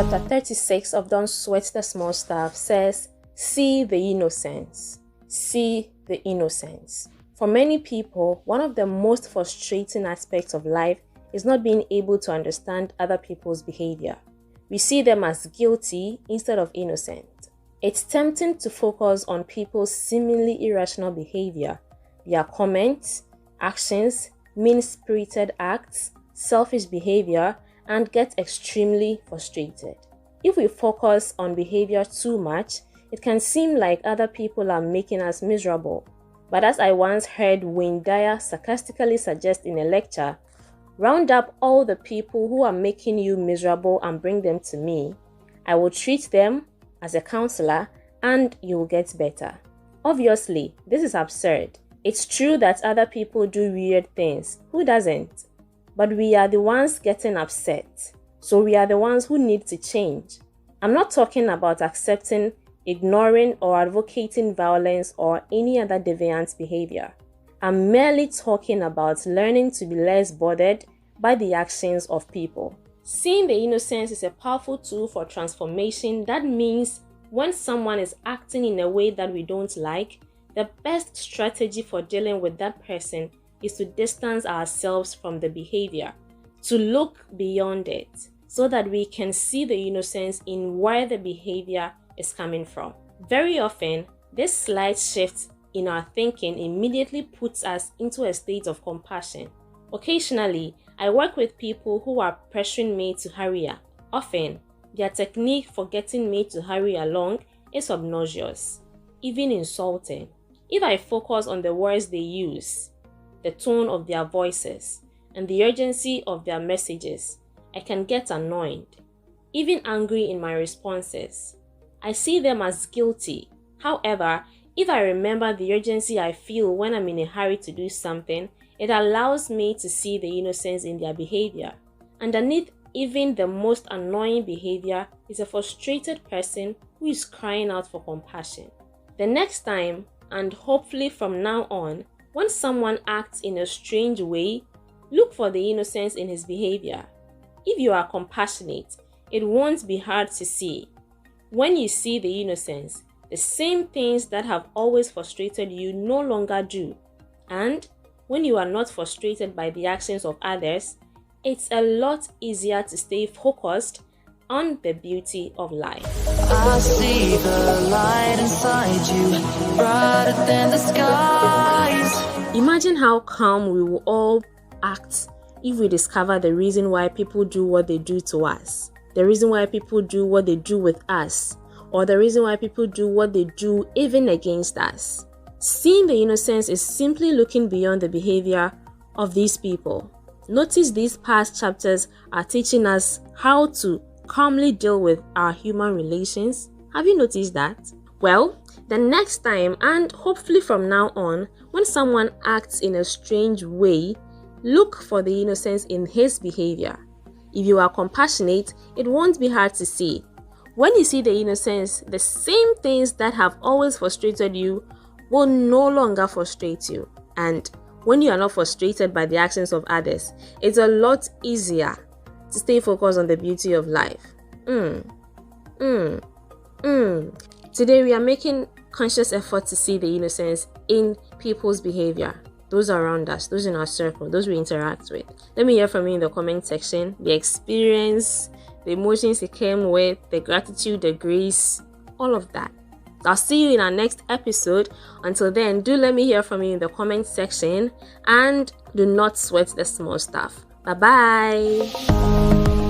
chapter 36 of Don't Sweat the Small Stuff says, see the innocence. See the innocence. For many people, one of the most frustrating aspects of life is not being able to understand other people's behavior. We see them as guilty instead of innocent. It's tempting to focus on people's seemingly irrational behavior, their comments, actions, mean-spirited acts, selfish behavior, and get extremely frustrated. If we focus on behavior too much, it can seem like other people are making us miserable. But as I once heard Wayne Dyer sarcastically suggest in a lecture, round up all the people who are making you miserable and bring them to me. I will treat them as a counselor and you will get better. Obviously, this is absurd. It's true that other people do weird things. Who doesn't? But we are the ones getting upset. So we are the ones who need to change. I'm not talking about accepting, ignoring, or advocating violence or any other deviant behavior. I'm merely talking about learning to be less bothered by the actions of people. Seeing the innocence is a powerful tool for transformation. That means when someone is acting in a way that we don't like, the best strategy for dealing with that person is to distance ourselves from the behavior, to look beyond it, so that we can see the innocence in where the behavior is coming from. Very often, this slight shift in our thinking immediately puts us into a state of compassion. Occasionally, I work with people who are pressuring me to hurry up. Often, their technique for getting me to hurry along is obnoxious, even insulting. If I focus on the words they use, the tone of their voices, and the urgency of their messages, I can get annoyed, even angry in my responses. I see them as guilty. However, if I remember the urgency I feel when I'm in a hurry to do something, it allows me to see the innocence in their behavior. Underneath even the most annoying behavior is a frustrated person who is crying out for compassion. The next time, and hopefully from now on, when someone acts in a strange way, look for the innocence in his behavior. If you are compassionate, it won't be hard to see. When you see the innocence, the same things that have always frustrated you no longer do. And when you are not frustrated by the actions of others, it's a lot easier to stay focused on the beauty of life. I see the light inside you, brighter than the skies. Imagine how calm we will all act if we discover the reason why people do what they do to us, the reason why people do what they do with us, or the reason why people do what they do even against us. Seeing the innocence is simply looking beyond the behavior of these people. Notice these past chapters are teaching us how to calmly deal with our human relations. Have you noticed that? Well, the next time, and hopefully from now on, when someone acts in a strange way, look for the innocence in his behavior. If you are compassionate, it won't be hard to see. When you see the innocence, the same things that have always frustrated you will no longer frustrate you. And when you are not frustrated by the actions of others, it's a lot easier to stay focused on the beauty of life. Today we are making conscious effort to see the innocence in people's behavior, those around us, those in our circle, those we interact with. Let me hear from you in the comment section, the experience, the emotions it came with, the gratitude, the grace, all of that. I'll see you in our next episode. Until then, do let me hear from you in the comment section, and do not sweat the small stuff. Bye bye.